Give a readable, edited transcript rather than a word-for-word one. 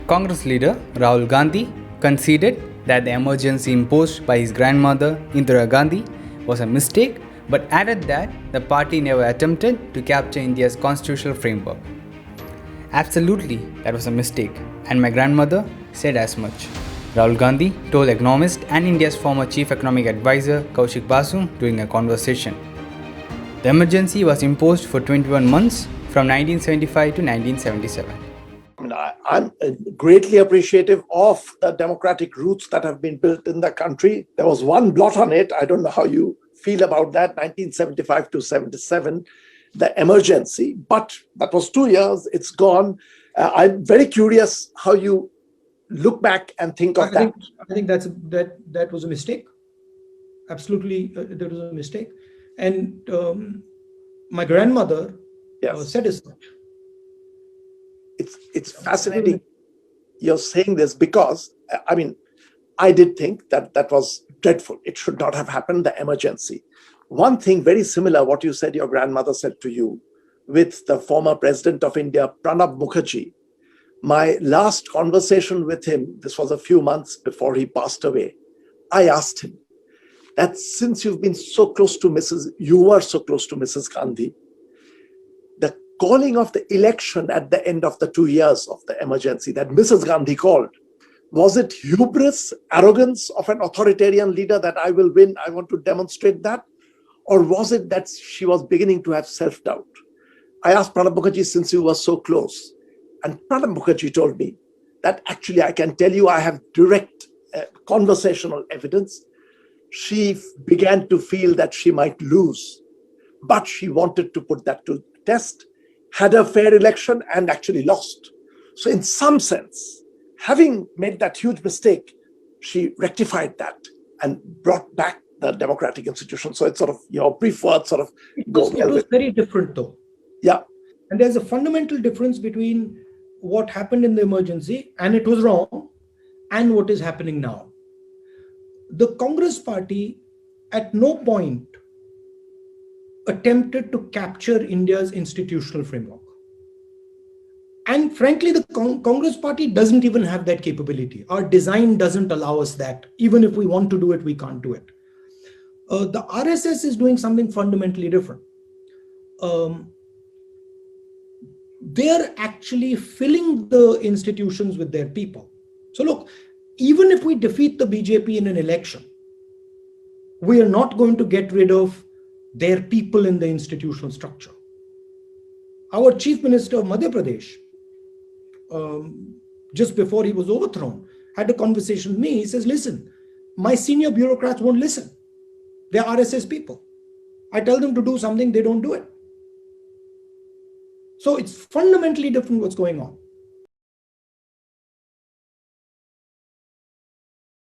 Congress leader Rahul Gandhi conceded that the emergency imposed by his grandmother Indira Gandhi was a mistake, but added that the party never attempted to capture India's constitutional framework. Absolutely, that was a mistake, and my grandmother said as much. Rahul Gandhi told economist and India's former chief economic advisor Kaushik Basu during a conversation. The emergency was imposed for 21 months from 1975 to 1977. I'm greatly appreciative of the democratic roots that have been built in the country. There was one blot on it. I don't know how you feel about that, 1975 to 77, the emergency. But that was 2 years. It's gone. I'm very curious how you look back and think of that. I think that was a mistake. Absolutely, that was a mistake. And my grandmother said as much. It's fascinating you're saying this because, I did think that was dreadful. It should not have happened, the emergency. One thing very similar, what you said your grandmother said to you, with the former president of India, Pranab Mukherjee. My last conversation with him, this was a few months before he passed away, I asked him that since you were so close to Mrs. Gandhi, the calling of the election at the end of the 2 years of the emergency that Mrs. Gandhi called, was it hubris, arrogance of an authoritarian leader that I will win, I want to demonstrate that? Or was it that she was beginning to have self-doubt? I asked Pranab Mukherjee, since you were so close, and Pranab Mukherjee told me that actually I can tell you I have direct conversational evidence. She began to feel that she might lose, but she wanted to put that to test, had a fair election and actually lost. So in some sense, having made that huge mistake, she rectified that and brought back the democratic institution. So it's sort of your brief words sort of go well. It was very different though. Yeah. And there's a fundamental difference between what happened in the emergency and it was wrong and what is happening now. The Congress party at no point attempted to capture India's institutional framework. And frankly, the Congress party doesn't even have that capability. Our design doesn't allow us that. Even if we want to do it, we can't do it. The RSS is doing something fundamentally different. They're actually filling the institutions with their people. So look, even if we defeat the BJP in an election, we are not going to get rid of their people in the institutional structure. Our chief minister of Madhya Pradesh, just before he was overthrown, had a conversation with me. He says, listen, my senior bureaucrats won't listen. They're RSS people. I tell them to do something, they don't do it. So it's fundamentally different what's going on.